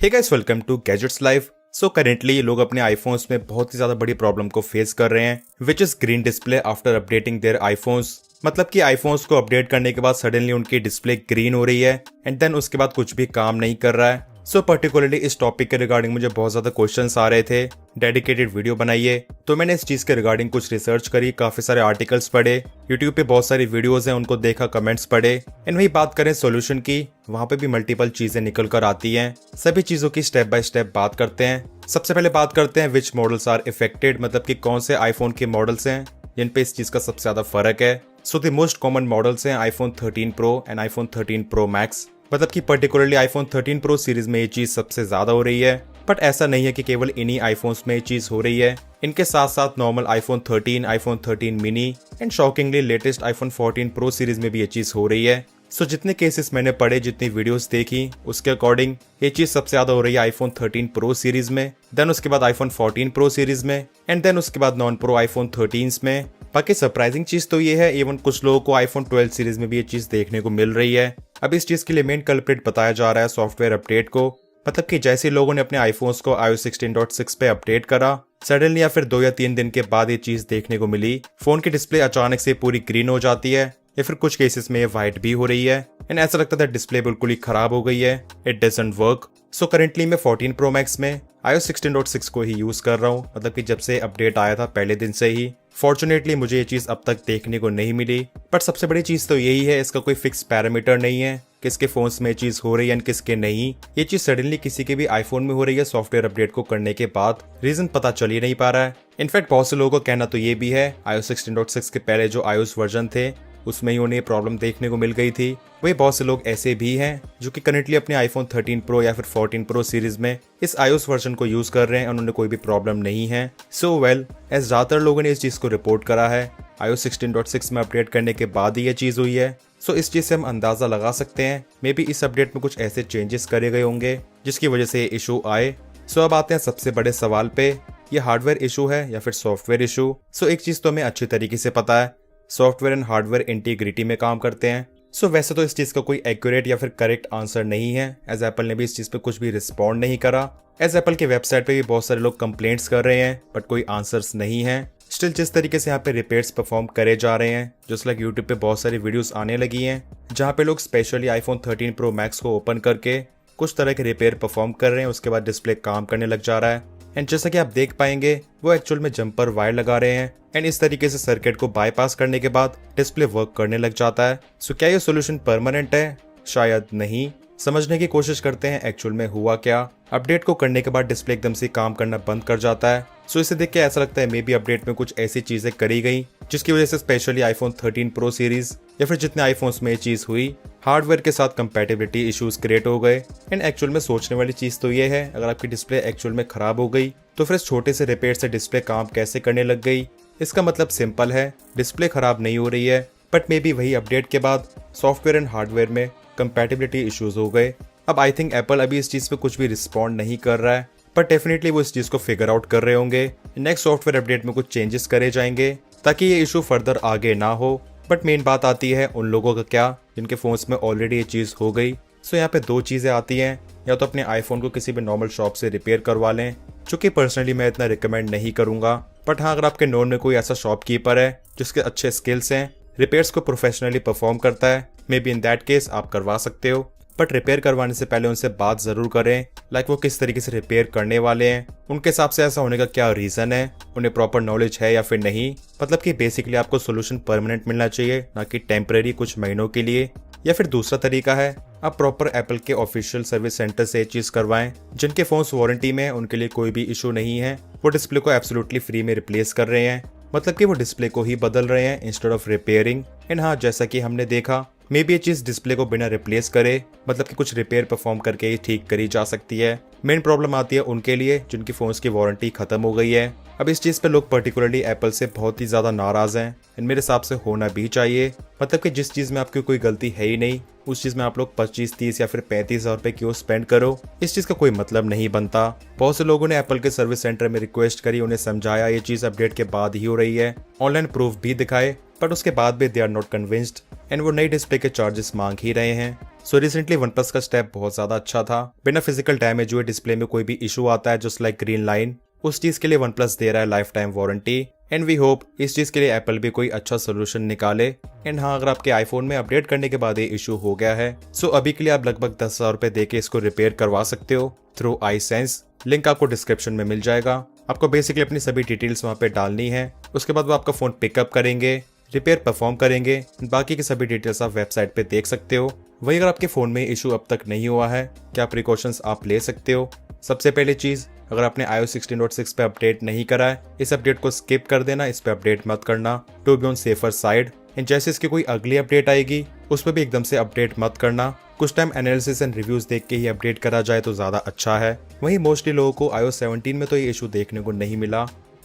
Hey guys, welcome to gadgets live. So currently लोग अपने iPhones में बहुत ही ज्यादा बड़ी प्रॉब्लम को फेस कर रहे हैं, which is green display after updating their iPhones. मतलब कि आईफोन्स को अपडेट करने के बाद सडनली उनकी डिस्प्ले ग्रीन हो रही है एंड देन उसके बाद कुछ भी काम नहीं कर रहा है। सो पर्टिकुलरली इस टॉपिक के रिगार्डिंग मुझे बहुत ज्यादा क्वेश्चंस आ रहे थे, डेडिकेटेड वीडियो बनाइए। तो मैंने इस चीज के रिगार्डिंग कुछ रिसर्च करी, काफी सारे आर्टिकल्स पढ़े, यूट्यूब पे बहुत सारी वीडियोस हैं उनको देखा, कमेंट्स पढ़े एंड वही बात करें सोल्यूशन की, वहां पे भी मल्टीपल चीजें निकल कर आती हैं। सभी चीजों की स्टेप बाय स्टेप बात करते हैं। सबसे पहले बात करते हैं विच मॉडल्स आर इफेक्टेड, मतलब कि कौन से आईफोन के मॉडल्स हैं जिन पे इस चीज का सबसे ज्यादा फर्क है। So the most common models हैं iPhone 13 pro and iPhone 13 pro max. मतलब कि पर्टिकुलरली आईफोन 13 प्रो सीरीज में ये चीज सबसे ज्यादा हो रही है, बट ऐसा नहीं है कि केवल इन्हीं आईफोन्स में ये चीज हो रही है। इनके साथ साथ normal iPhone 13, iPhone 13 mini and shockingly latest iPhone 14 pro series में भी ये चीज हो रही है। सो जितने केसेस मैंने पढ़े, जितनी वीडियोस देखी, उसके अकॉर्डिंग ये चीज सबसे ज्यादा हो रही है आईफोन 13 प्रो सीरीज में, देन उसके बाद आईफोन 14 प्रो सीरीज में एंड देन उसके बाद नॉन प्रो आईफोन 13 में। बाकी सरप्राइजिंग चीज तो ये है, इवन कुछ लोगों को आईफोन 12 सीरीज में भी ये चीज देखने को मिल रही है। अब इस चीज के लिए मेन कल्प्रिट बताया जा रहा है सॉफ्टवेयर अपडेट को। मतलब कि जैसे लोगों ने अपने आईफोन्स को iOS 16.6 पे अपडेट करा, सडनली या फिर 2 या 3 दिन के बाद ये चीज देखने को मिली, फोन की डिस्प्ले अचानक से पूरी ग्रीन हो जाती है या फिर कुछ केसेस में ये व्हाइट भी हो रही है एंड ऐसा लगता था डिस्प्ले बिल्कुल ही खराब हो गई है, it doesn't work. So currently मैं 14 प्रो मैक्स में iOS 16.6 को ही यूज कर रहा हूँ, मतलब कि जब से अपडेट आया था पहले दिन से ही। फॉर्चुनेटली मुझे ये चीज अब तक देखने को नहीं मिली, बट सबसे बड़ी चीज तो यही है, इसका कोई फिक्स पैरामीटर नहीं है किसके फोन्स में चीज हो रही है एंड किसके नहीं। ये चीज सडनली किसी के भी आईफोन में हो रही है सॉफ्टवेयर अपडेट को करने के बाद, रीजन पता चल ही नहीं पा रहा है। इनफैक्ट बहुत से लोगों का कहना तो ये भी है iOS 16.6 के पहले जो iOS वर्जन थे उसमें ही उन्हें प्रॉब्लम देखने को मिल गई थी। वही बहुत से लोग ऐसे भी हैं जो कि करेंटली अपने आईफोन 13 प्रो या फिर 14 प्रो सीरीज में इस iOS वर्जन को यूज कर रहे हैं और उन्हें कोई भी प्रॉब्लम नहीं है। सो वेल, एज ज्यादातर लोगों ने इस चीज को रिपोर्ट करा है iOS 16.6 में अपडेट करने के बाद ही ये चीज हुई है। सो इस चीज से हम अंदाजा लगा सकते हैं मे बी इस अपडेट में कुछ ऐसे चेंजेस करे गए होंगे जिसकी वजह से ये इशू आए। सो अब आते हैं सबसे बड़े सवाल पे, ये हार्डवेयर इशू है या फिर सॉफ्टवेयर इशू। सो एक चीज तो हमें अच्छी तरीके से पता है, सॉफ्टवेयर एंड हार्डवेयर इंटीग्रिटी में काम करते हैं। सो वैसे तो इस चीज का कोई एक्यूरेट या फिर करेक्ट आंसर नहीं है, एज एप्पल ने भी इस चीज पे कुछ भी रिस्पॉन्ड नहीं करा। एज एप्पल के वेबसाइट पे भी बहुत सारे लोग कंप्लेंट्स कर रहे हैं बट कोई आंसर्स नहीं है। स्टिल जिस तरीके से यहाँ पे रिपेयर्स परफॉर्म करे जा रहे हैं, जस्ट लाइक यूट्यूब पे बहुत सारी वीडियोस आने लगी हैं जहाँ पे लोग स्पेशली आईफोन 13 प्रो मैक्स को ओपन करके कुछ तरह के रिपेयर परफॉर्म कर रहे हैं, उसके बाद डिस्प्ले काम करने लग जा रहा है एंड जैसा कि आप देख पाएंगे वो एक्चुअल में जंपर वायर लगा रहे हैं एंड इस तरीके से सर्किट को बाईपास करने के बाद डिस्प्ले वर्क करने लग जाता है। सो क्या ये सोल्यूशन परमानेंट है? शायद नहीं। समझने की कोशिश करते हैं एक्चुअल में हुआ क्या। अपडेट को करने के बाद डिस्प्ले एकदम से काम करना बंद कर जाता है। सो इसे देख के ऐसा लगता है मे बी अपडेट में कुछ ऐसी चीजें करी गई जिसकी वजह से स्पेशली आईफोन 13 प्रो सीरीज या फिर जितने आईफोन्स में ये चीज हुई, हार्डवेयर के साथ कंपैटिबिलिटी इश्यूज क्रिएट हो गए। एंड एक्चुअल में सोचने वाली चीज तो ये है, अगर आपकी डिस्प्ले एक्चुअल में खराब हो गई तो फिर इस छोटे से रिपेयर से डिस्प्ले काम कैसे करने लग गई? इसका मतलब सिंपल है, डिस्प्ले खराब नहीं हो रही है बट मे बी वही अपडेट के बाद सॉफ्टवेयर एंड हार्डवेयर में कंपैटिबिलिटी इश्यूज हो गए। अब आई थिंक एप्पल अभी इस चीज पे कुछ भी रिस्पॉन्ड नहीं कर रहा है, पर डेफिनेटली वो इस चीज को फिगर आउट कर रहे होंगे। नेक्स्ट सॉफ्टवेयर अपडेट में कुछ चेंजेस करे जाएंगे ताकि ये इशू फर्दर आगे ना हो। बट मेन बात आती है उन लोगों का क्या जिनके फोन्स में ऑलरेडी ये चीज हो गई। सो यहाँ पे दो चीजें आती हैं, या तो अपने आईफोन को किसी भी नॉर्मल शॉप से रिपेयर करवा लें, जो कि पर्सनली मैं इतना रिकमेंड नहीं करूंगा। बट हाँ, अगर आपके नोन में कोई ऐसा शॉपकीपर है जिसके अच्छे स्किल्स हैं, रिपेयर्स को प्रोफेशनली परफॉर्म करता है, may be in that case आप करवा सकते हो। बट रिपेयर करवाने से पहले उनसे बात जरूर करें, लाइक वो किस तरीके से रिपेयर करने वाले हैं, उनके हिसाब से ऐसा होने का क्या रीजन है, उन्हें प्रॉपर नॉलेज है या फिर नहीं। मतलब कि बेसिकली आपको सोल्यूशन परमानेंट मिलना चाहिए, ना कि टेम्परेरी कुछ महीनों के लिए। या फिर दूसरा तरीका है, आप प्रॉपर एप्पल के ऑफिशियल सर्विस सेंटर से ये चीज करवाएं। जिनके फोन्स वारंटी में उनके लिए कोई भी इशू नहीं है, वो डिस्प्ले को एब्सोल्युटली फ्री में रिप्लेस कर रहे हैं, मतलब कि वो डिस्प्ले को ही बदल रहे हैं इंस्टेड ऑफ रिपेयरिंग। एंड हाँ, जैसा कि हमने देखा, मे बी ये चीज डिस्प्ले को बिना रिप्लेस करे, मतलब कि कुछ रिपेयर परफॉर्म करके ही ठीक करी जा सकती है। मेन प्रॉब्लम आती है उनके लिए जिनकी फोन्स की वारंटी खत्म हो गई है। अब इस चीज पे लोग पर्टिकुलरली एप्पल से बहुत ही ज्यादा नाराज हैं एंड मेरे हिसाब से होना भी चाहिए। मतलब कि जिस चीज में आपकी कोई गलती है ही नहीं, उस चीज में आप लोग 25, 30 या फिर 35,000 रुपए क्यों स्पेंड करो? इस चीज का कोई मतलब नहीं बनता। बहुत से लोगों ने एप्पल के सर्विस सेंटर में रिक्वेस्ट करी, उन्हें समझाया ये चीज अपडेट के बाद ही हो रही है, ऑनलाइन प्रूफ भी दिखाए, बट उसके बाद भी they are not convinced and वो नई डिस्प्ले के चार्जेस मांग ही रहे हैं। सो रिसेंटली वन प्लस का स्टेप बहुत ज्यादा अच्छा था। बिना फिजिकल डैमेज हुए डिस्प्ले में कोई भी इशू आता है जस्ट लाइक ग्रीन लाइन, उस चीज के लिए वन प्लस दे रहा है lifetime warranty. And we hope इस चीज के लिए एप्पल भी कोई अच्छा सोल्यूशन निकाले। एंड हाँ, अगर आपके आईफोन में अपडेट करने के बाद ये इशू हो गया है सो अभी के लिए आप लगभग 10,000 रुपए देके इसको रिपेयर करवा सकते हो थ्रू iSense। लिंक आपको डिस्क्रिप्शन में मिल जाएगा। आपको बेसिकली अपनी सभी डिटेल्स वहाँ पे डालनी है, उसके बाद वो आपका फोन पिकअप करेंगे, रिपेयर परफॉर्म करेंगे। बाकी की सभी डिटेल्स आप वेबसाइट पे देख सकते हो। वही अगर आपके फोन में इशू अब तक नहीं हुआ है, क्या प्रिकॉशंस आप ले सकते हो? सबसे पहली चीज, अगर आपने iOS 16.6 पे अपडेट नहीं करा है, इस अपडेट को स्किप कर देना, इस पे अपडेट मत करना to be on safer side. And जैसे इसकी कोई अगली अपडेट आएगी उस पर भी एकदम से अपडेट मत करना, कुछ टाइम एनालिसिस एंड रिव्यूज देख के ही अपडेट करा जाए तो ज्यादा अच्छा है। वहीं मोस्टली लोगों को iOS 17 में तो ये इशू देखने को नहीं मिला,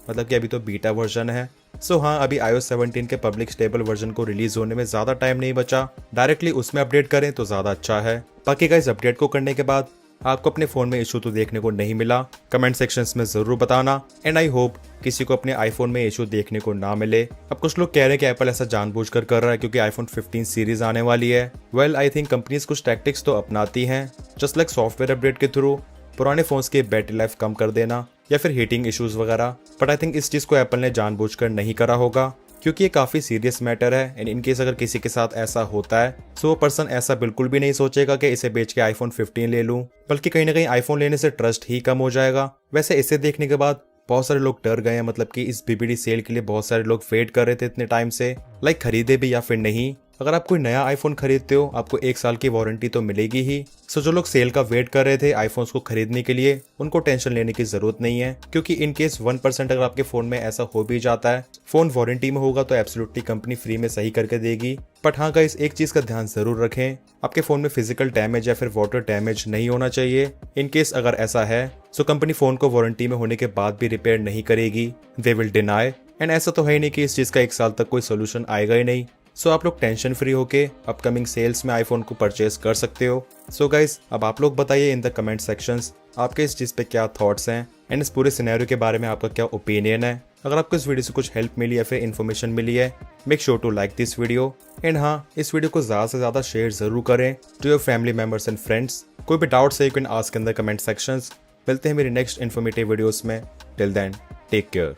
मतलब कि अभी तो बीटा वर्जन है। सो हाँ, अभी iOS 17 के पब्लिक स्टेबल वर्जन को रिलीज होने में ज्यादा टाइम नहीं बचा, डायरेक्टली उसमें अपडेट करें तो ज्यादा अच्छा है। बाकी गाइस, अपडेट को करने के बाद आपको अपने फोन में इशू तो देखने को नहीं मिला, कमेंट सेक्शंस में जरूर बताना। एंड आई होप किसी को अपने आईफोन में इशू देखने को ना मिले। अब कुछ लोग कह रहे हैं कि एप्पल ऐसा जानबूझकर कर रहा है क्योंकि आईफोन 15 सीरीज आने वाली है। वेल, आई थिंक कंपनीज कुछ टैक्टिक्स तो अपनाती हैं, जस्ट लाइक सॉफ्टवेयर अपडेट के थ्रू पुराने फोन्स की बैटरी लाइफ कम कर देना या फिर हीटिंग इश्यूज वगैरह। बट आई थिंक इस चीज को एप्पल ने जानबूझकर नहीं करा होगा क्योंकि ये काफी सीरियस मैटर है। एंड इनकेस अगर किसी के साथ ऐसा होता है सो वो पर्सन ऐसा बिल्कुल भी नहीं सोचेगा कि इसे बेच के आईफोन 15 ले लूं, बल्कि कहीं ना कहीं आईफोन लेने से ट्रस्ट ही कम हो जाएगा। वैसे इसे देखने के बाद बहुत सारे लोग डर गए हैं, मतलब कि इस बीबीडी सेल के लिए बहुत सारे लोग वेट कर रहे थे इतने टाइम से, लाइक खरीदे भी या फिर नहीं। अगर आप कोई नया आईफोन खरीदते हो आपको 1 साल की वारंटी तो मिलेगी ही। सो जो लोग सेल का वेट कर रहे थे आईफोन्स को खरीदने के लिए, उनको टेंशन लेने की जरूरत नहीं है, क्योंकि इन केस 1% अगर आपके फोन में ऐसा हो भी जाता है, फोन वारंटी में होगा तो एब्सोल्युटली कंपनी फ्री में सही करके देगी। बट हाँ गाइस, एक चीज का ध्यान जरूर रखें, आपके फोन में फिजिकल डैमेज या फिर वाटर डैमेज नहीं होना चाहिए। इन केस अगर ऐसा है सो कंपनी फोन को वारंटी में होने के बाद भी रिपेयर नहीं करेगी, दे विल डिनाई। एंड ऐसा तो है ही नहीं कि इस चीज का 1 साल तक कोई सोल्यूशन आएगा ही नहीं। सो आप लोग टेंशन फ्री होके अपकमिंग सेल्स में आईफोन को परचेज कर सकते हो। सो गाइस, अब आप लोग बताइए इन द कमेंट सेक्शंस आपके इस चीज पे क्या थॉट्स हैं एंड इस पूरे सिनेरियो के बारे में आपका क्या ओपिनियन है। अगर आपको इस वीडियो से कुछ हेल्प मिली या फिर इन्फॉर्मेशन मिली है, make sure to like this video. And हाँ, इस वीडियो को ज्यादा से ज्यादा शेयर जरूर करें to your family members and friends. कोई भी डाउट्स है you can ask in the comment sections. मिलते हैं मेरी नेक्स्ट इन्फॉर्मेटिव वीडियोस में। Till then, take care.